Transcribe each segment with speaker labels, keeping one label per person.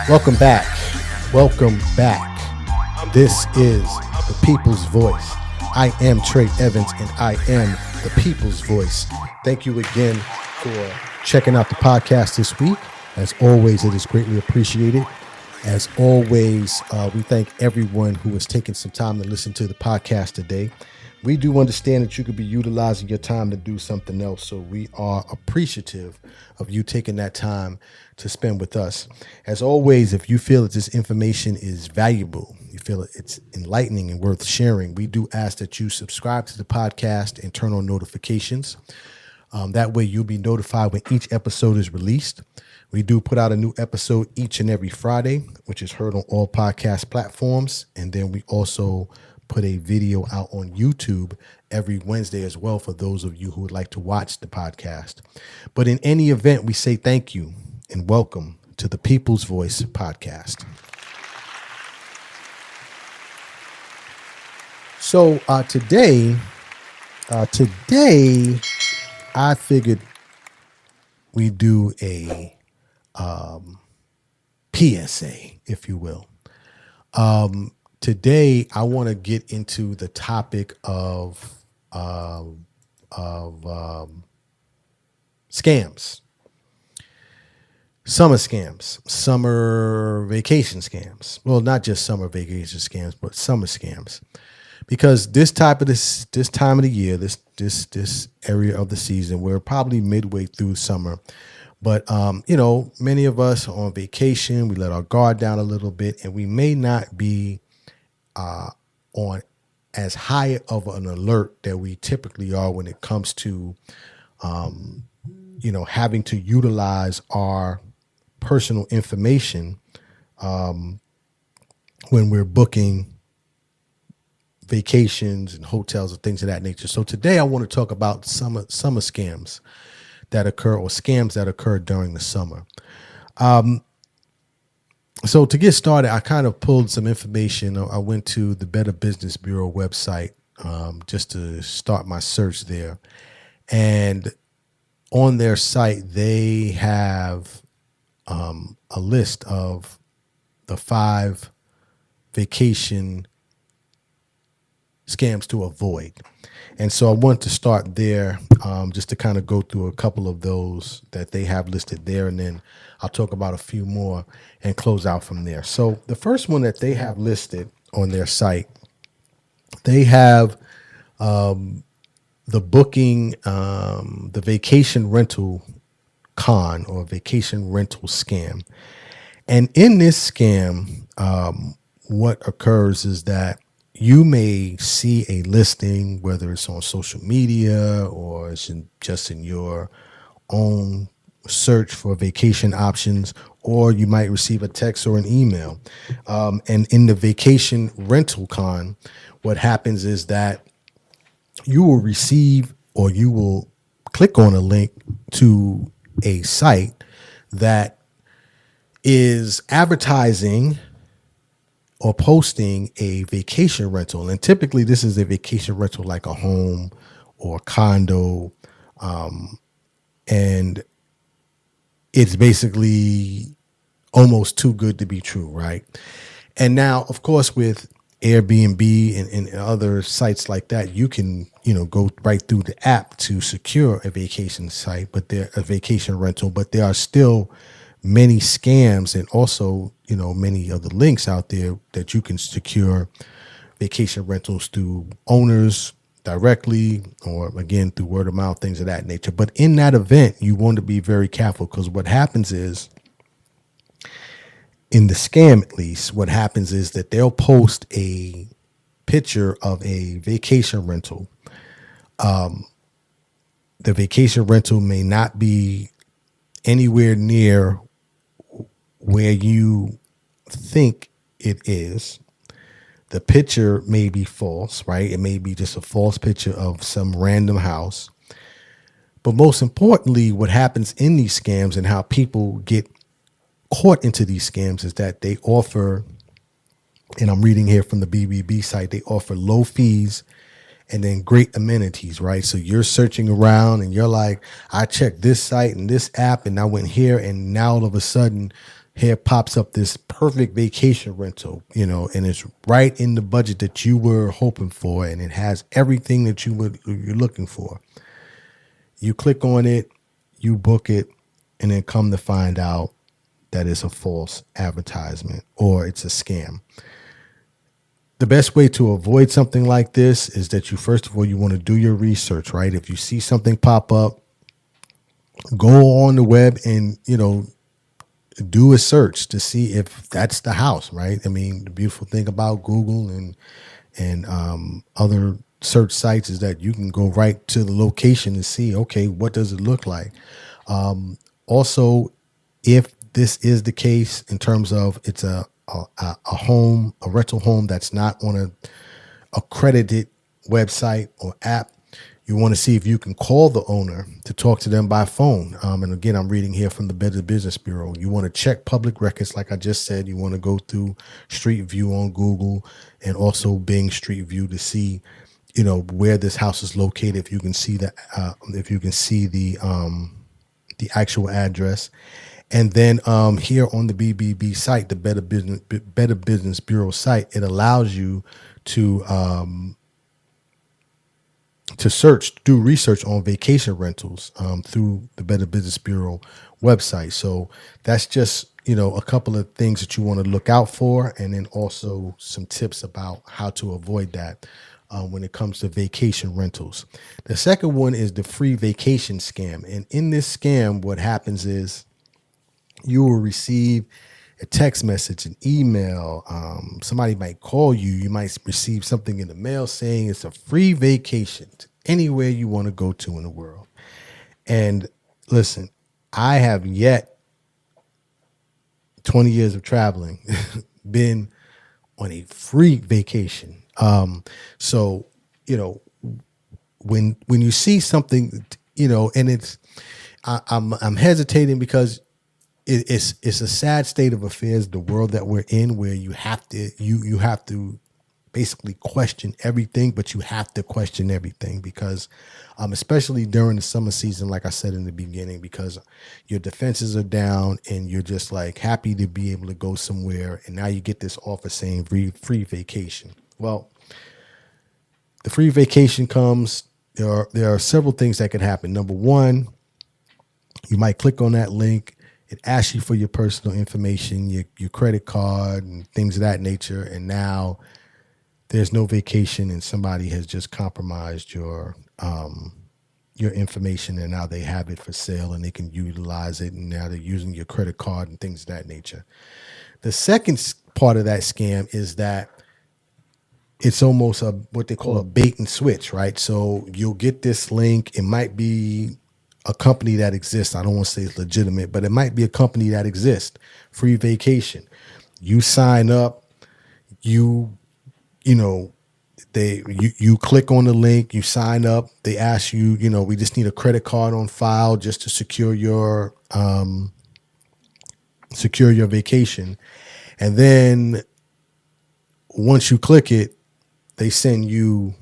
Speaker 1: Welcome back. Welcome back. This is the People's Voice. I am Trey Evans, and I am the People's Voice. Thank you again for checking out the podcast this week. As always, it is greatly appreciated. As always, we thank everyone who has taken some time to listen to the podcast today. We do understand that you could be utilizing your time to do something else, so we are appreciative of you taking that time to spend with us. As always, if you feel that this information is valuable, you feel it's enlightening and worth sharing, we do ask that you subscribe to the podcast and turn on notifications. That way you'll be notified when each episode is released. We do put out a new episode each and every Friday, which is heard on all podcast platforms. And then we also put a video out on YouTube every Wednesday as well for those of you who would like to watch the podcast. But in any event, we say thank you and welcome to the People's Voice podcast. So today, I figured we do a PSA, if you will. Today, I want to get into the topic of scams, summer scams, summer vacation scams. Well, not just summer vacation scams, but summer scams, because this time of the year, this area of the season, we're probably midway through summer. But, many of us are on vacation. We let our guard down a little bit, and we may not be on as high of an alert that we typically are when it comes to, having to utilize our personal information when we're booking vacations and hotels and things of that nature. So today I want to talk about summer scams that occur, or scams that occur during the summer. So to get started, I kind of pulled some information. I went to the Better Business Bureau website just to start my search there. And on their site, they have a list of the 5 vacation scams to avoid. And so I want to start there just to kind of go through a couple of those that they have listed there, and then I'll talk about a few more and close out from there. So the first one that they have listed on their site, they have the booking, the vacation rental con or vacation rental scam. And in this scam, what occurs is that you may see a listing, whether it's on social media or it's just in your own search for vacation options, or you might receive a text or an email. And in the vacation rental con, what happens is that you will receive, or you will click on a link to a site that is advertising or posting a vacation rental. And typically this is a vacation rental like a home or a condo. And it's basically almost too good to be true, right? And now, of course, with Airbnb and other sites like that, you can, go right through the app to secure a vacation site, a vacation rental, but there are still many scams and also, many other links out there that you can secure vacation rentals through owners directly, or again, through word of mouth, things of that nature. But in that event, you want to be very careful, because what happens is, in the scam at least, what happens is that they'll post a picture of a vacation rental. The vacation rental may not be anywhere near where you think it is. The picture may be false, right? It may be just a false picture of some random house. But most importantly, what happens in these scams and how people get caught into these scams is that they offer, and I'm reading here from the BBB site, they offer low fees and then great amenities, right? So you're searching around and you're like, I checked this site and this app and I went here, and now all of a sudden here pops up this perfect vacation rental, and it's right in the budget that you were hoping for, and it has everything that you're looking for. You click on it, you book it, and then come to find out that it's a false advertisement or it's a scam. The best way to avoid something like this is that you, first of all, you want to do your research, right? If you see something pop up, go on the web and, do a search to see if that's the house, right? I mean, the beautiful thing about Google and other search sites is that you can go right to the location and see, okay, what does it look like? Also, if this is the case in terms of it's a home, a rental home that's not on a accredited website or app, you want to see if you can call the owner to talk to them by phone. And again, I'm reading here from the Better Business Bureau. You want to check public records, like I just said. You want to go through Street View on Google and also Bing Street View to see, where this house is located. If you can see the actual address. And then here on the BBB site, the Better Business Bureau site, it allows you to do research on vacation rentals through the Better Business Bureau website. So that's just, a couple of things that you want to look out for, and then also some tips about how to avoid that when it comes to vacation rentals. The second one is the free vacation scam. And in this scam, what happens is you will receive a text message, an email. Somebody might call you. You might receive something in the mail saying it's a free vacation to anywhere you want to go to in the world. And listen, I have yet, 20 years of traveling, been on a free vacation. So, when you see something, and I'm hesitating because it's a sad state of affairs, the world that we're in, where you have to basically question everything, but you have to question everything because especially during the summer season, like I said in the beginning, because your defenses are down and you're just like happy to be able to go somewhere, and now you get this offer saying free vacation. Well, the free vacation comes, there are several things that could happen. Number one, you might click on that link. It asks you for your personal information, your credit card and things of that nature. And now there's no vacation and somebody has just compromised your information, and now they have it for sale and they can utilize it. And now they're using your credit card and things of that nature. The second part of that scam is that it's almost what they call a bait and switch, right? So you'll get this link. It might be a company that exists. I don't want to say it's legitimate, but it might be a company that exists. Free vacation. You sign up, you click on the link, you sign up, they ask you, we just need a credit card on file just to secure your vacation. And then once you click it, they send you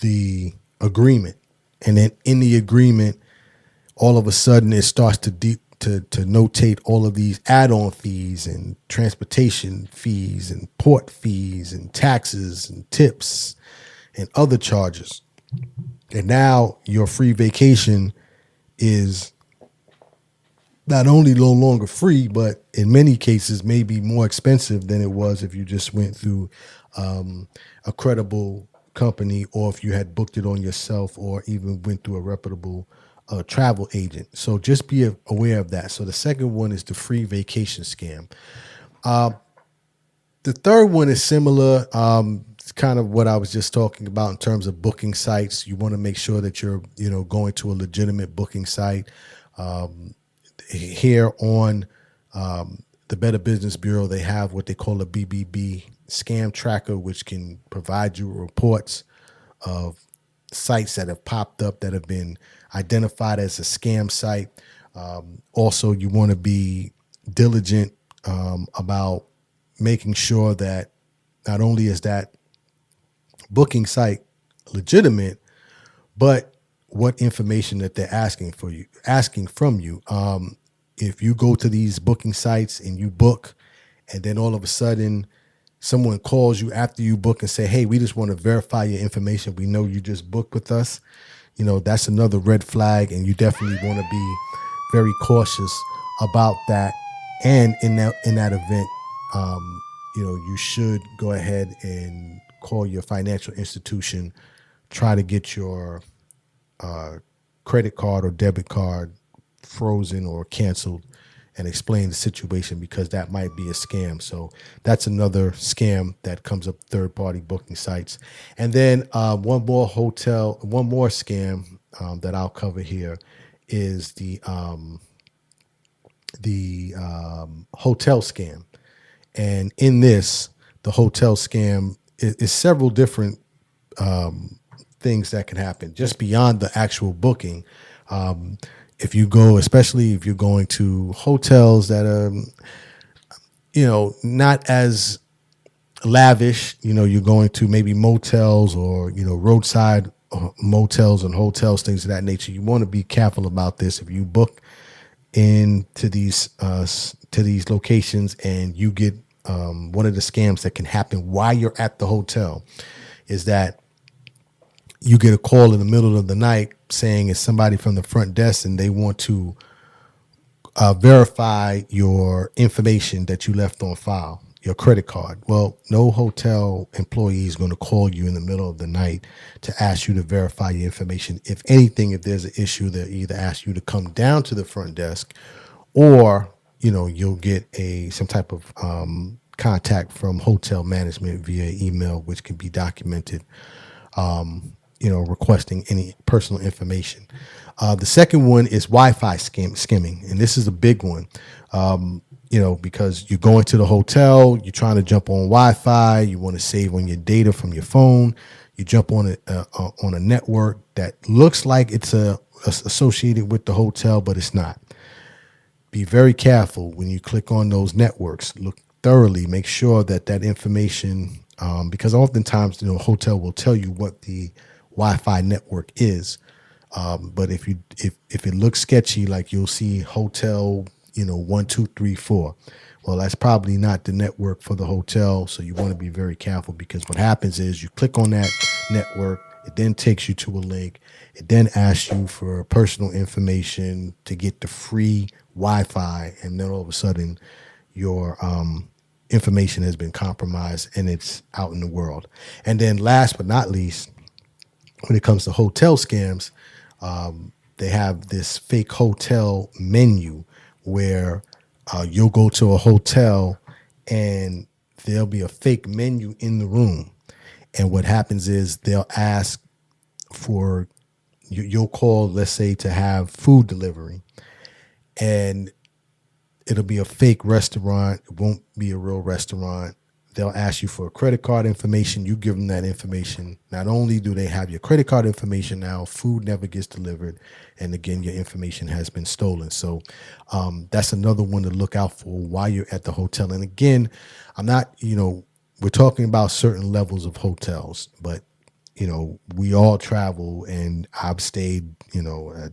Speaker 1: the agreement. And then in the agreement, all of a sudden it starts to notate all of these add-on fees and transportation fees and port fees and taxes and tips and other charges. And now your free vacation is not only no longer free, but in many cases may be more expensive than it was if you just went through a credible company, or if you had booked it on yourself, or even went through a reputable travel agent. So just be aware of that. So the second one is the free vacation scam. The third one is similar. It's kind of what I was just talking about in terms of booking sites. You want to make sure that you're, going to a legitimate booking site. Here on the Better Business Bureau, they have what they call a BBB scam tracker, which can provide you reports of sites that have popped up that have been identified as a scam site. Also, you want to be diligent about making sure that not only is that booking site legitimate, but what information that they're asking from you. If you go to these booking sites and you book, and then all of a sudden someone calls you after you book and say, "Hey, we just want to verify your information. We know you just booked with us." That's another red flag, and you definitely want to be very cautious about that. And in that event, you should go ahead and call your financial institution, try to get your credit card or debit card frozen or canceled, and explain the situation, because that might be a scam. So that's another scam that comes up, third party booking sites. And then one more scam that I'll cover here is the hotel scam. And in this, the hotel scam is several different things that can happen just beyond the actual booking. If you go, especially if you're going to hotels that are, not as lavish, you're going to maybe motels or, roadside motels and hotels, things of that nature. You want to be careful about this. If you book into these locations and you get one of the scams that can happen while you're at the hotel is that you get a call in the middle of the night saying it's somebody from the front desk and they want to verify your information that you left on file, your credit card. Well, no hotel employee is going to call you in the middle of the night to ask you to verify your information. If anything, if there's an issue, they'll either ask you to come down to the front desk, or you'll get some type of contact from hotel management via email, which can be documented, requesting any personal information. The second one is Wi-Fi skimming, and this is a big one. Because you go into the hotel, you're trying to jump on Wi-Fi, you want to save on your data from your phone, you jump on a network that looks like it's associated with the hotel, but it's not. Be very careful when you click on those networks. Look thoroughly, make sure that information, because oftentimes a hotel will tell you what the Wi-Fi network is. But if it looks sketchy, like you'll see hotel, 1234, well, that's probably not the network for the hotel. So you want to be very careful, because what happens is you click on that network, it then takes you to a link. It then asks you for personal information to get the free Wi-Fi, and then all of a sudden your information has been compromised and it's out in the world. And then last but not least, when it comes to hotel scams, they have this fake hotel menu where you'll go to a hotel and there'll be a fake menu in the room. And what happens is they'll ask for you'll call, let's say, to have food delivery, and it'll be a fake restaurant. It won't be a real restaurant. They'll ask you for a credit card information. You give them that information. Not only do they have your credit card information, now food never gets delivered, and again, your information has been stolen. So that's another one to look out for while you're at the hotel. And again, I'm not, we're talking about certain levels of hotels, but we all travel, and I've stayed, at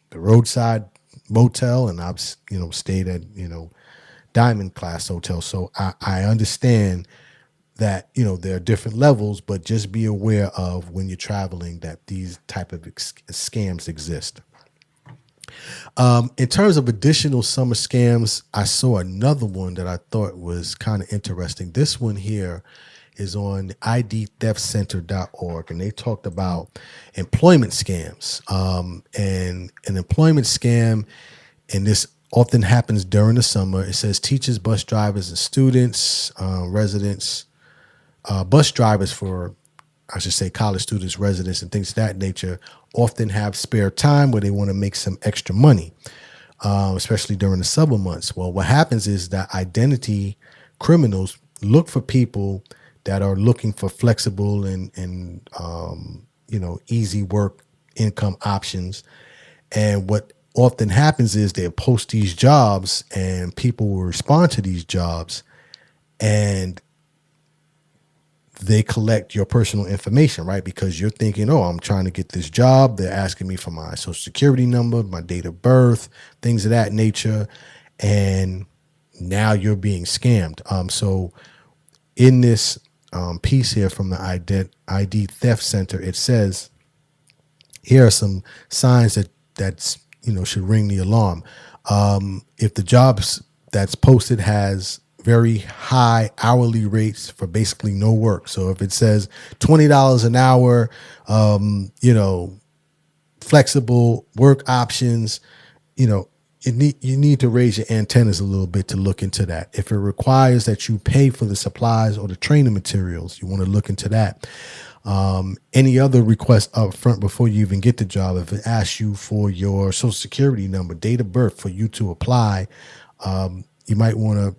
Speaker 1: the roadside motel, and I've, stayed at, diamond class hotels. So I understand that, there are different levels, but just be aware of when you're traveling that these type of scams exist. In terms of additional summer scams, I saw another one that I thought was kind of interesting. This one here is on idtheftcenter.org, and they talked about employment scams. And an employment scam, and this often happens during the summer. It says teachers, bus drivers, and students, residents, bus drivers for, I should say, college students, residents, and things of that nature often have spare time where they want to make some extra money, especially during the summer months. Well, what happens is that identity criminals look for people that are looking for flexible and easy work income options. And what often happens is they'll post these jobs and people will respond to these jobs, and they collect your personal information, right? Because you're thinking, oh, I'm trying to get this job. They're asking me for my social security number, my date of birth, things of that nature. And now you're being scammed. So in this piece here from the ID Theft Center, it says, here are some signs that's should ring the alarm. If the jobs that's posted has very high hourly rates for basically no work, so if it says $20 an hour, flexible work options, you need to raise your antennas a little bit to look into that. If it requires that you pay for the supplies or the training materials, you want to look into that. Any other requests up front before you even get the job, if it asks you for your social security number, date of birth for you to apply, you might want to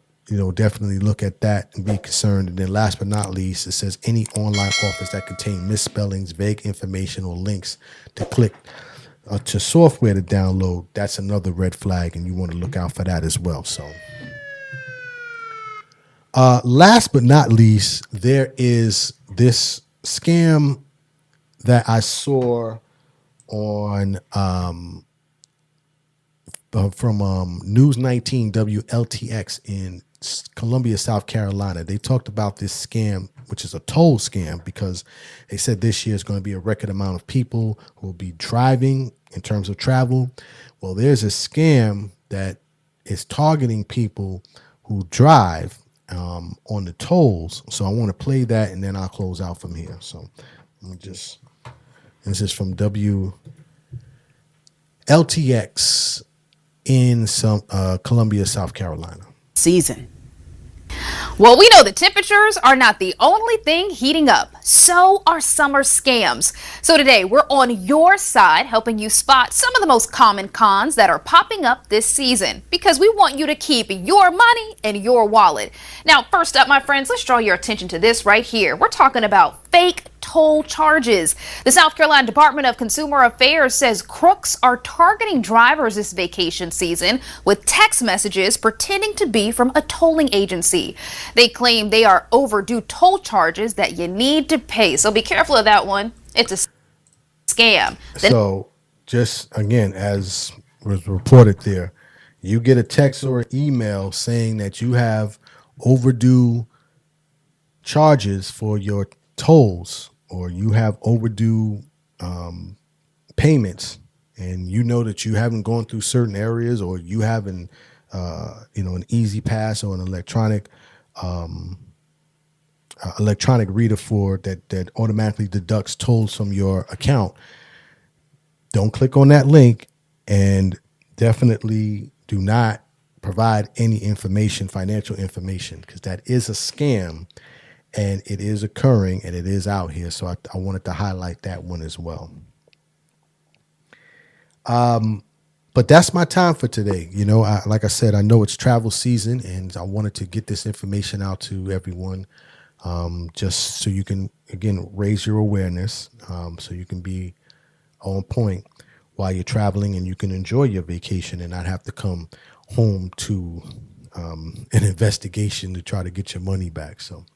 Speaker 1: definitely look at that and be concerned. And then last but not least, it says any online offers that contain misspellings, vague information, or links to click to software to download. That's another red flag, and you want to look out for that as well. So last but not least, there is this scam that I saw on from News 19 WLTX in Columbia, South Carolina. They talked about this scam, which is a toll scam, because they said this year is going to be a record amount of people who will be driving in terms of travel. Well, there's a scam that is targeting people who drive on the tolls. So I want to play that, and then I'll close out from here. So let me just, this is from WLTX in Columbia, South Carolina.
Speaker 2: Season. Well, we know the temperatures are not the only thing heating up. So are summer scams. So today we're on your side, helping you spot some of the most common cons that are popping up this season, because we want you to keep your money in your wallet. Now, first up, my friends, let's draw your attention to this right here. We're talking about fake toll charges. The South Carolina Department of Consumer Affairs says crooks are targeting drivers this vacation season with text messages pretending to be from a tolling agency. They claim they are overdue toll charges that you need to pay. So be careful of that one. It's a scam.
Speaker 1: So just again, as was reported there, you get a text or an email saying that you have overdue charges for your tolls, or you have overdue payments, and you know that you haven't gone through certain areas, or you haven't an easy pass or an electronic reader for that automatically deducts tolls from your account. Don't click on that link, and definitely do not provide any information, financial information, because that is a scam, and it is occurring, and it is out here. So I wanted to highlight that one as well. But that's my time for today. Like I said, I know it's travel season, and I wanted to get this information out to everyone, just so you can, again, raise your awareness, so you can be on point while you're traveling, and you can enjoy your vacation and not have to come home to an investigation to try to get your money back. So,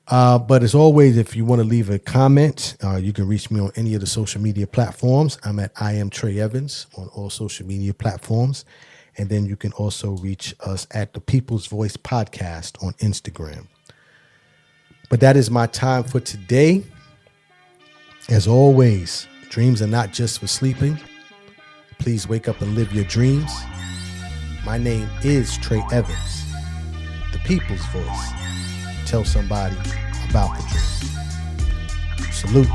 Speaker 1: but as always, if you want to leave a comment, you can reach me on any of the social media platforms. I'm at I am Trey Evans on all social media platforms. And then you can also reach us at the People's Voice Podcast on Instagram. But that is my time for today. As always, dreams are not just for sleeping. Please wake up and live your dreams. My name is Trey Evans, the People's Voice. Tell somebody about the dream. Salute.